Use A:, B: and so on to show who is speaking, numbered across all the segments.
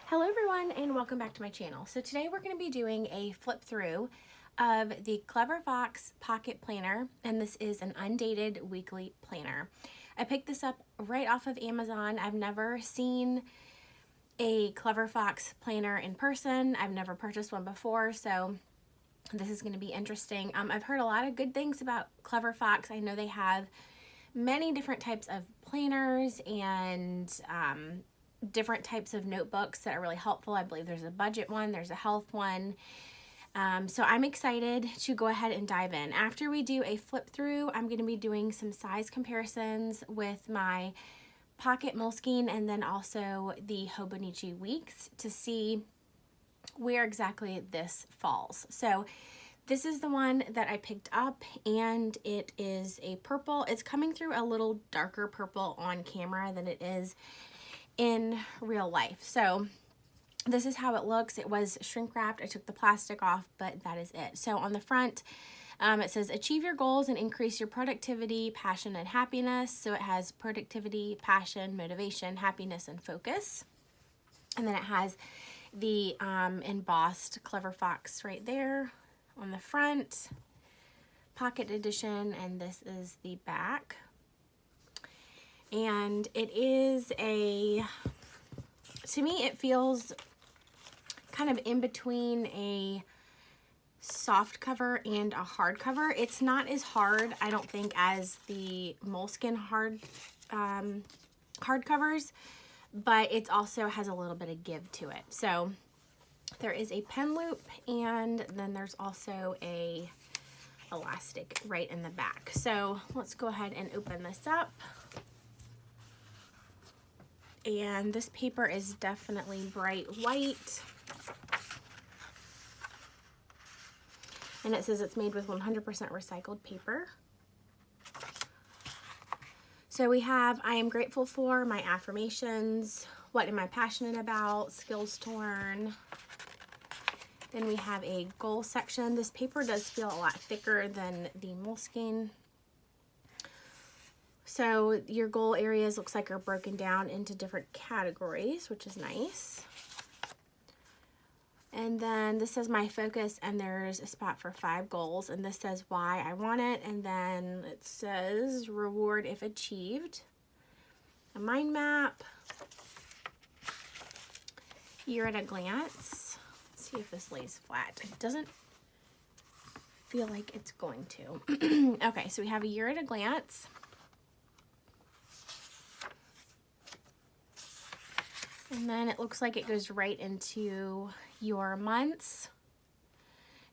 A: Hello everyone and welcome back to my channel. So today we're going to be doing a flip through of the Clever Fox Pocket Planner, and this is an undated weekly planner. I picked this up right off of Amazon. I've never seen a Clever Fox planner in person. I've never purchased one before, so this is going to be interesting. I've heard a lot of good things about Clever Fox. I know they have many different types of planners and different types of notebooks that are really helpful. I believe there's a budget one, there's a health one. So I'm excited to go ahead and dive in. After we do a flip through, I'm going to be doing some size comparisons with my Pocket Moleskine and then also the Hobonichi Weeks to see where exactly this falls. So this is the one that I picked up, and it is a purple. It's coming through a little darker purple on camera than it is in real life. So this is how it looks. It was shrink wrapped. I took the plastic off, but that is it. So on the front, it says achieve your goals and increase your productivity, passion, and happiness. So it has productivity, passion, motivation, happiness, and focus. And then it has the embossed Clever Fox right there on the front, pocket edition, and this is the back. And it is to me, it feels kind of in between a soft cover and a hard cover. It's not as hard, I don't think, as the Moleskine hard covers, but it also has a little bit of give to it. So there is a pen loop, and then there's also a elastic right in the back. So let's go ahead and open this up. And this paper is definitely bright white. And it says it's made with 100% recycled paper. So we have, I am grateful for, my affirmations, what am I passionate about, skills to learn. Then we have a goal section. This paper does feel a lot thicker than the Moleskine. So your goal areas looks like are broken down into different categories, which is nice. And then this says my focus, and there's a spot for 5 goals, and this says why I want it, and then it says reward if achieved, a mind map, year at a glance. Let's see if this lays flat. It doesn't feel like it's going to. Okay, so we have a year at a glance. And then it looks like it goes right into your months.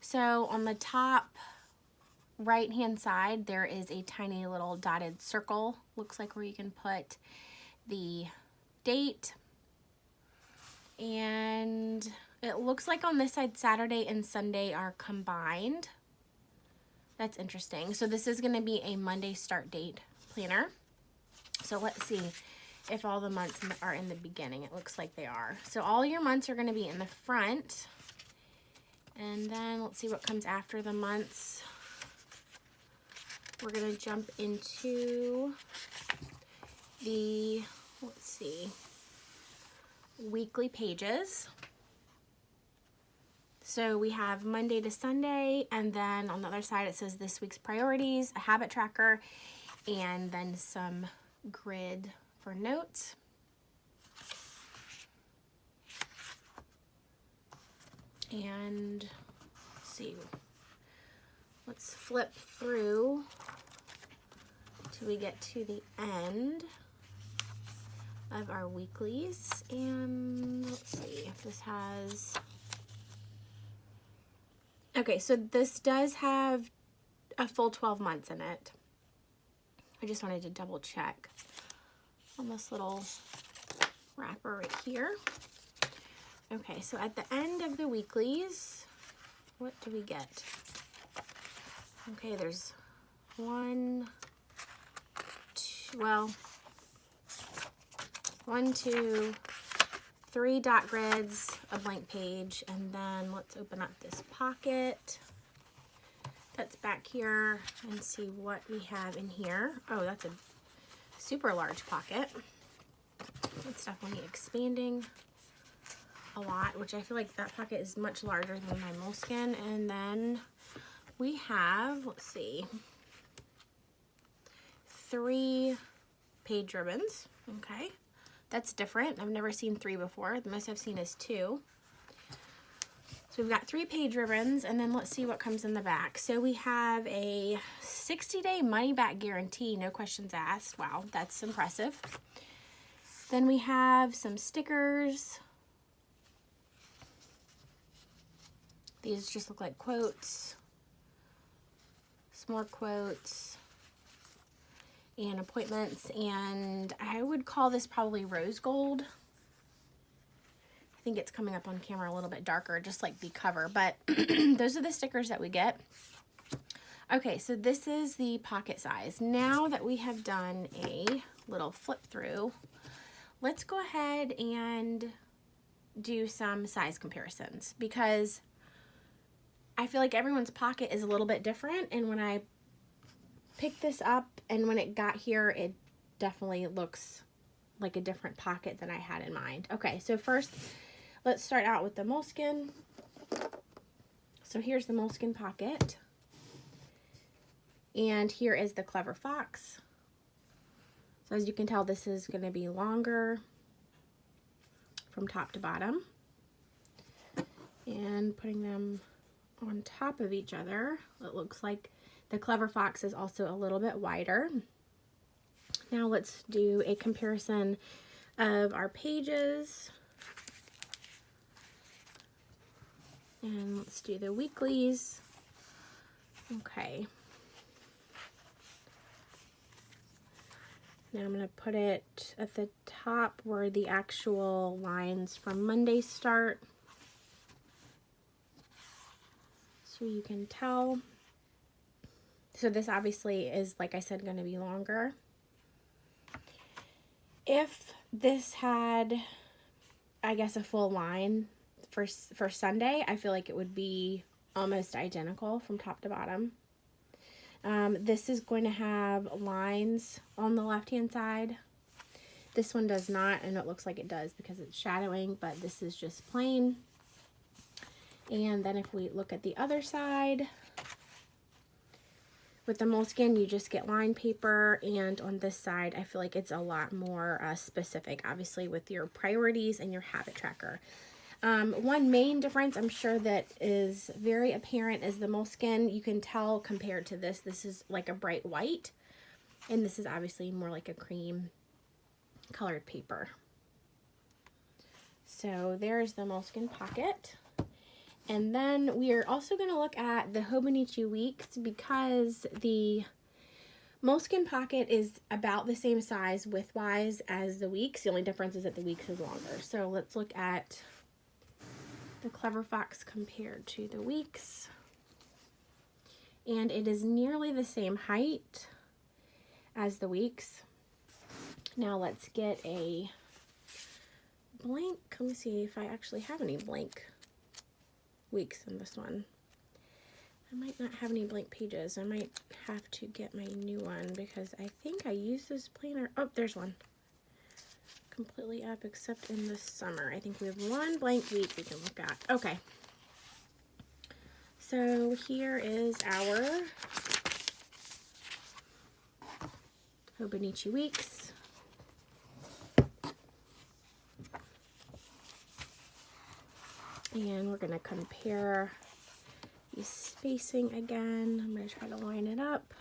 A: So on the top right hand side, there is a tiny little dotted circle. Looks like where you can put the date. And it looks like on this side, Saturday and Sunday are combined. That's interesting. So this is going to be a Monday start date planner. So let's see if all the months are in the beginning. It looks like they are. So all your months are going to be in the front. And then let's see what comes after the months. We're going to jump into the, let's see, weekly pages. So we have Monday to Sunday, and then on the other side it says this week's priorities, a habit tracker, and then some grid for notes. And let's see, let's flip through till we get to the end of our weeklies. And let's see if this has, okay, so this does have a full 12 months in it. I just wanted to double check on this little wrapper right here. Okay, so at the end of the weeklies, what do we get? Okay, there's 1, 2, 3 dot grids, a blank page, and then let's open up this pocket that's back here and see what we have in here. Oh, that's a super large pocket. It's definitely expanding. a lot, which I feel like that pocket is much larger than my Moleskine. And then we have, let's see, 3 page ribbons. Okay, that's different. I've never seen 3 before. The most I've seen is 2. So we've got 3 page ribbons, and then let's see what comes in the back. So we have a 60-day money-back guarantee, no questions asked. Wow, that's impressive. Then we have some stickers. These just look like quotes. Some more quotes. And appointments. And I would call this probably rose gold. I think it's coming up on camera a little bit darker, just like the cover. But those are the stickers that we get. Okay, so this is the pocket size. Now that we have done a little flip through, let's go ahead and do some size comparisons, because I feel like everyone's pocket is a little bit different, and when I picked this up and when it got here, it definitely looks like a different pocket than I had in mind. Okay, so first let's start out with the Moleskine. So here's the Moleskine Pocket, and here is the Clever Fox. So as you can tell, this is going to be longer from top to bottom. And putting them on top of each other, it looks like the Clever Fox is also a little bit wider. Now let's do a comparison of our pages. And let's do the weeklies. Okay. Now I'm going to put it at the top where the actual lines from Monday start, so you can tell. So this obviously is, like I said, going to be longer. If this had, I guess, a full line for Sunday, I feel like it would be almost identical from top to bottom. This is going to have lines on the left-hand side. This one does not, and it looks like it does because it's shadowing, but this is just plain. And then if we look at the other side, with the Moleskine, you just get line paper, and on this side, I feel like it's a lot more specific, obviously, with your priorities and your habit tracker. One main difference I'm sure that is very apparent is the Moleskine. You can tell compared to this is like a bright white, and this is obviously more like a cream colored paper. So there's the Moleskine Pocket. And then we are also going to look at the Hobonichi Weeks, because the Moleskine Pocket is about the same size width-wise as the Weeks. The only difference is that the Weeks is longer. So let's look at the Clever Fox compared to the Weeks. And it is nearly the same height as the Weeks. Now let's get a blank. Let me see if I actually have any blank Weeks in this one. I might not have any blank pages. I might have to get my new one, because I think I used this planner. Oh, there's one. Completely up except in the summer. I think we have one blank week we can look at. Okay. So here is our Hobonichi Weeks. And we're going to compare the spacing again. I'm going to try to line it up.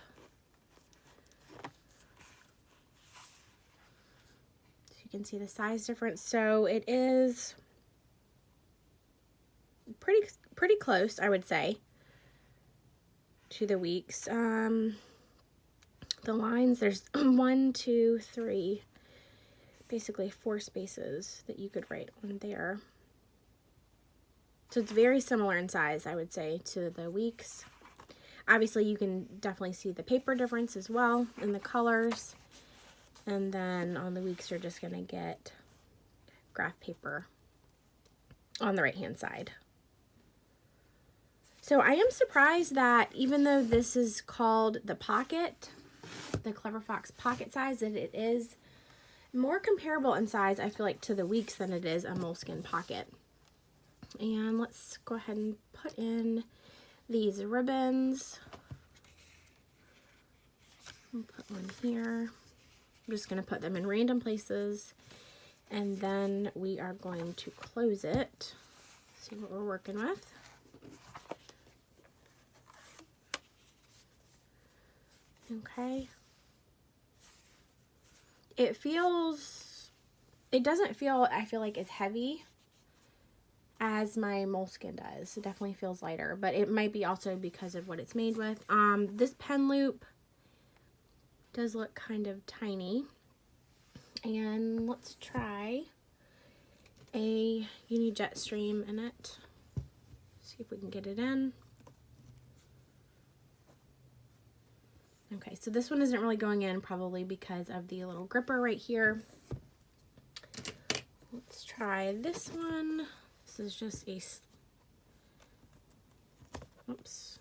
A: So you can see the size difference. So it is pretty close, I would say, to the Weeks. The lines, there's 1, 2, 3, basically 4 spaces that you could write on there. So it's very similar in size, I would say, to the Weeks. Obviously, you can definitely see the paper difference as well, and the colors. And then on the Weeks, you're just going to get graph paper on the right-hand side. So I am surprised that even though this is called the Pocket, the Clever Fox Pocket size, that it is more comparable in size, I feel like, to the Weeks than it is a Moleskine Pocket. And let's go ahead and put in these ribbons. I'll put one here. I'm just going to put them in random places, and then we are going to close it. See what we're working with. Okay. It doesn't feel, I feel like, as heavy as my Moleskine does. It definitely feels lighter, but it might be also because of what it's made with. This pen loop does look kind of tiny. And let's try you need Jetstream in it. See if we can get it in. Okay, so this one isn't really going in, probably because of the little gripper right here. Let's try this one. This is just oops.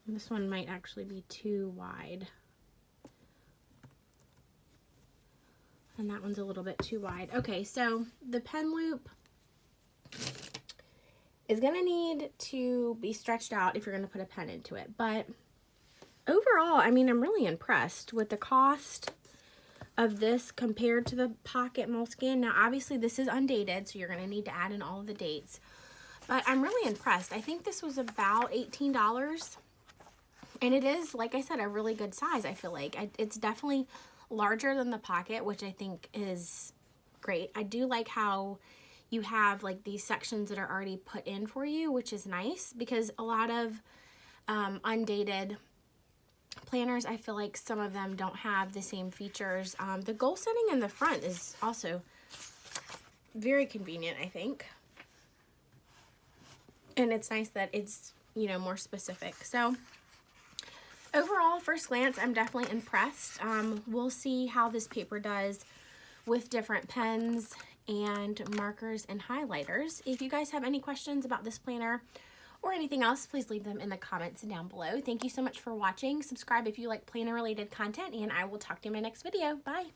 A: This one might actually be too wide. And that one's a little bit too wide. Okay, so the pen loop is gonna need to be stretched out if you're gonna put a pen into it, but overall, I mean, I'm really impressed with the cost of this compared to the Pocket Moleskine. Now, obviously, this is undated, so you're going to need to add in all of the dates. But I'm really impressed. I think this was about $18. And it is, like I said, a really good size, I feel like. It's definitely larger than the Pocket, which I think is great. I do like how you have, like, these sections that are already put in for you, which is nice, because a lot of undated planners, I feel like some of them don't have the same features. The goal setting in the front is also very convenient, I think. And it's nice that it's, you know, more specific. So overall, first glance, I'm definitely impressed. We'll see how this paper does with different pens and markers and highlighters. If you guys have any questions about this planner or anything else, please leave them in the comments down below. Thank you so much for watching. Subscribe if you like planner related content, and I will talk to you in my next video. Bye.